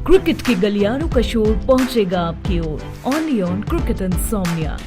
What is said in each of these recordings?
Cricket के गलियारों का शोर पहुंचेगा आपकी ओर ओनली ऑन क्रिकेट इंसोम्निया।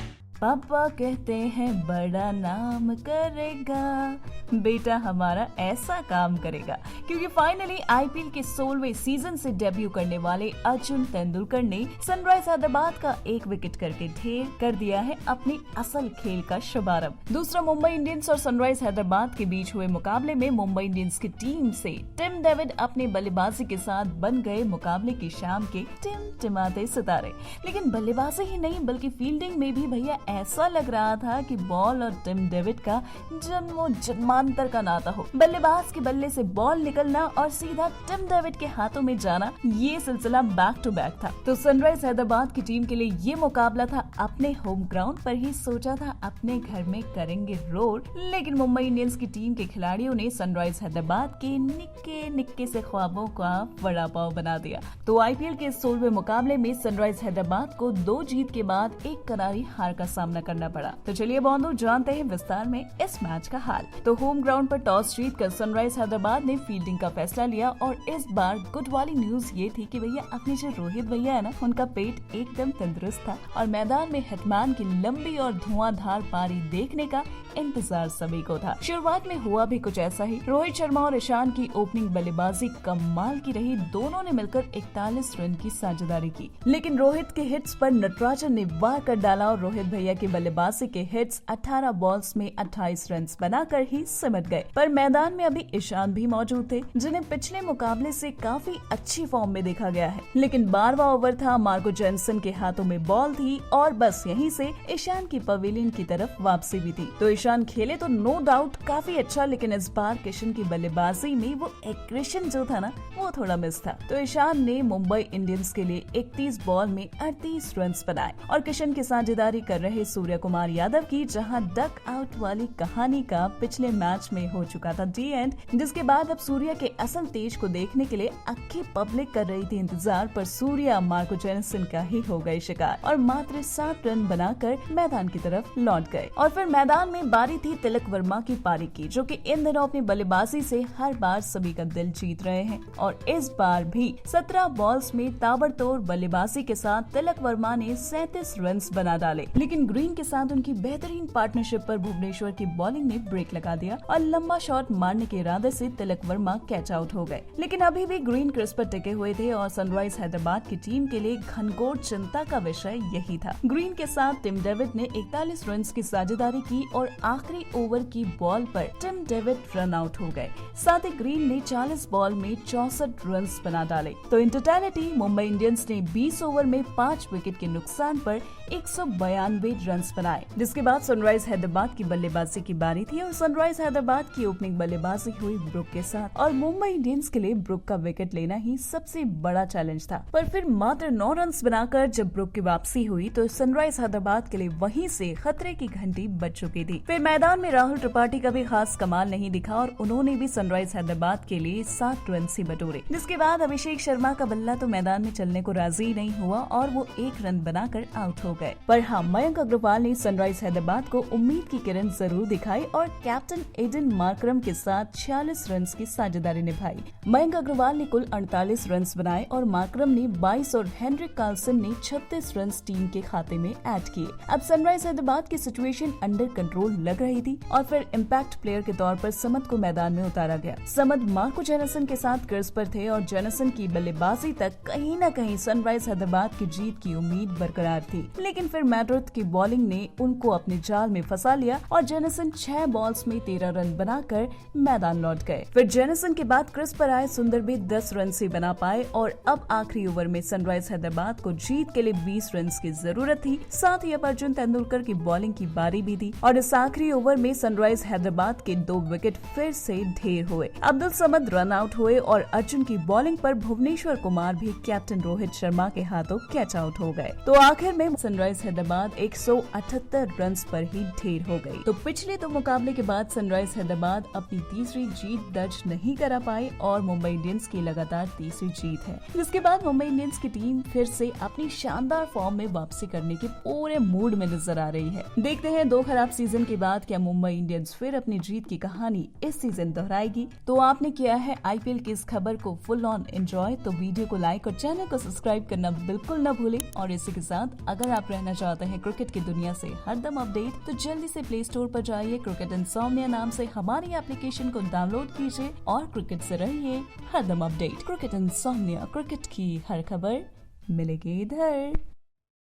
पापा कहते हैं बड़ा नाम करेगा, बेटा हमारा ऐसा काम करेगा, क्योंकि फाइनली आईपीएल के 16वें सीजन से डेब्यू करने वाले अर्जुन तेंदुलकर ने सनराइज हैदराबाद का एक विकेट करके ढेर कर दिया है अपनी असल खेल का शुभारंभ। दूसरा मुंबई इंडियंस और सनराइज हैदराबाद के बीच हुए मुकाबले में मुंबई इंडियंस की टीम से टिम डेविड अपने बल्लेबाजी के साथ बन गए मुकाबले की शाम के टिमटिमाते सितारे। लेकिन बल्लेबाजी ही नहीं बल्कि फील्डिंग में भी भैया ऐसा लग रहा था कि बॉल और टिम डेविड का जन्मों जन्मांतर का नाता हो। बल्लेबाज के बल्ले से बॉल निकलना और सीधा टिम डेविड के हाथों में जाना, ये सिलसिला बैक टू बैक था। तो सनराइज हैदराबाद की टीम के लिए ये मुकाबला था अपने होम ग्राउंड पर ही, सोचा था अपने घर में करेंगे रोल। लेकिन मुंबई इंडियंस की टीम के खिलाड़ियों ने सनराइज हैदराबाद के निक्के निक्के से ख्वाबों का वड़ा पाव बना दिया। तो आईपीएल के 16वें मुकाबले में सनराइज हैदराबाद को 2 जीत के बाद एक करारी हार का सामना करना पड़ा। तो चलिए बॉन्धु जानते हैं विस्तार में इस मैच का हाल। तो होम ग्राउंड पर टॉस जीतकर सनराइज हैदराबाद ने फील्डिंग का फैसला लिया और इस बार गुड वाली न्यूज ये थी कि भैया अपने जो रोहित भैया है ना, उनका पेट एकदम तंदुरुस्त था और मैदान में हिटमैन की लंबी और धुआंधार पारी देखने का इंतजार सभी को था। शुरुआत में हुआ भी कुछ ऐसा ही। रोहित शर्मा और ईशान की ओपनिंग बल्लेबाजी कमाल की रही। दोनों ने मिलकर 41 रन की साझेदारी की, लेकिन रोहित के हिट्स पर नटराजन ने वार कर डाला और रोहित भैया की बल्लेबाजी के हिट्स 18 बॉल्स में 28 रन बनाकर ही सिमट गए। पर मैदान में अभी ईशान भी मौजूद थे, जिन्हें पिछले मुकाबले से काफी अच्छी फॉर्म में देखा गया है। लेकिन 12वां ओवर था, मार्को जेनसन के हाथों में बॉल थी और बस यहीं से ईशान की पवेलियन की तरफ वापसी भी थी। तो ईशान खेले तो नो डाउट काफी अच्छा, लेकिन इस बार किशन की बल्लेबाजी में वो एग्रेशन जो था ना, वो थोड़ा मिस था। तो ईशान ने मुंबई इंडियंस के लिए 31 बॉल में 38 रन बनाए और किशन की साझेदारी कर रहे सूर्य कुमार यादव की, जहां डक आउट वाली कहानी का पिछले मैच में हो चुका था डी एंड, जिसके बाद अब सूर्य के असल तेज को देखने के लिए अक्खी पब्लिक कर रही थी इंतजार, पर सूर्य मार्को जेनसन का ही हो गए शिकार और मात्र 7 रन बनाकर मैदान की तरफ लौट गए। और फिर मैदान में बारी थी तिलक वर्मा की पारी की, जो कि इन दिनों अपनी बल्लेबाजी से हर बार सभी का दिल जीत रहे हैं और इस बार भी 17 बॉल्स में ताबड़तोड़ बल्लेबाजी के साथ तिलक वर्मा ने 37 रन बना डाले। लेकिन ग्रीन के साथ उनकी बेहतरीन पार्टनरशिप पर भुवनेश्वर की बॉलिंग ने ब्रेक लगा दिया और लंबा शॉट मारने के इरादे से तिलक वर्मा कैच आउट हो गए। लेकिन अभी भी ग्रीन क्रीज पर टिके हुए थे और सनराइज हैदराबाद की टीम के लिए घनघोर चिंता का विषय यही था। ग्रीन के साथ टिम डेविड ने 41 रन की साझेदारी की और आखिरी ओवर की बॉल पर टिम डेविड रन आउट हो गए। साथ ही ग्रीन ने 40 बॉल में 64 रन बना डाले। तो इन टोटलिटी मुंबई इंडियंस ने 20 ओवर में 5 विकेट के नुकसान पर 192 रन बनाए, जिसके बाद सनराइज हैदराबाद की बल्लेबाजी की बारी थी और सनराइज हैदराबाद की ओपनिंग बल्लेबाजी हुई ब्रुक के साथ और मुंबई इंडियंस के लिए ब्रुक का विकेट लेना ही सबसे बड़ा चैलेंज था। पर फिर मात्र 9 रन बनाकर जब ब्रुक की वापसी हुई तो सनराइज हैदराबाद के लिए वहीं से खतरे की घंटी बज चुकी थी। फिर मैदान में राहुल त्रिपाठी का भी खास कमाल नहीं दिखा और उन्होंने भी सनराइज हैदराबाद के लिए 7 रन ही बटोरे, जिसके बाद अभिषेक शर्मा का बल्ला तो मैदान में चलने को राजी नहीं हुआ और वो 1 रन बनाकर आउट हो गए। पर हाँ, मयंक अग्रवाल ने सनराइज हैदराबाद को उम्मीद की किरण जरूर दिखाई और कैप्टन एडन मार्करम के साथ 46 रन की साझेदारी निभाई। मयंक अग्रवाल ने कुल 48 रन बनाए और मार्करम ने 22 और हेनरिक कार्लसन ने 36 रन टीम के खाते में ऐड किए। अब सनराइज हैदराबाद की सिचुएशन अंडर कंट्रोल लग रही थी और फिर इम्पैक्ट प्लेयर के तौर पर समद को मैदान में उतारा गया। समद मार्को जेनसन के साथ क्रीज पर थे और जेनसन की बल्लेबाजी तक कहीं न कहीं सनराइज हैदराबाद की जीत की उम्मीद बरकरार थी। लेकिन फिर मैड्रिथ की बॉलिंग ने उनको अपने जाल में फंसा लिया और जेनसन 6 बॉल्स में 13 रन बनाकर मैदान लौट गए। फिर जेनसन के बाद क्रीज पर आए सुंदर भी 10 रन से बना पाए और अब आखिरी ओवर में सनराइज हैदराबाद को जीत के लिए 20 रन की जरूरत थी। साथ ही अब अर्जुन तेंदुलकर की बॉलिंग की बारी भी थी और इस आखिरी ओवर में सनराइज हैदराबाद के 2 विकेट फिर से ढेर हुए। अब्दुल समद रन आउट हुए और अर्जुन की बॉलिंग पर भुवनेश्वर कुमार भी कैप्टन रोहित शर्मा के हाथों कैच आउट हो गए। तो आखिर में सनराइज हैदराबाद एक 178 रन पर ही ढेर हो गई। तो पिछले 2 मुकाबले के बाद सनराइज हैदराबाद अपनी तीसरी जीत दर्ज नहीं करा पाई और मुंबई इंडियंस की लगातार तीसरी जीत है, जिसके बाद मुंबई इंडियंस की टीम फिर से अपनी शानदार फॉर्म में वापसी करने के पूरे मूड में नजर आ रही है। देखते हैं 2 खराब सीजन के बाद क्या मुंबई इंडियंस फिर अपनी जीत की कहानी इस सीजन दोहराएगी। तो आपने किया है आईपीएल की इस खबर को फुल ऑन एंजॉय, तो वीडियो को लाइक और चैनल को सब्सक्राइब करना बिल्कुल न भूलें। और इसी के साथ अगर आप रहना चाहते हैं क्रिकेट की दुनिया से हरदम अपडेट, तो जल्दी से प्ले स्टोर पर जाइए, क्रिकेट इंसोम्निया नाम से हमारी एप्लीकेशन को डाउनलोड कीजिए और क्रिकेट से रहिए हरदम अपडेट। क्रिकेट इंसोम्निया, क्रिकेट की हर खबर मिलेगी इधर।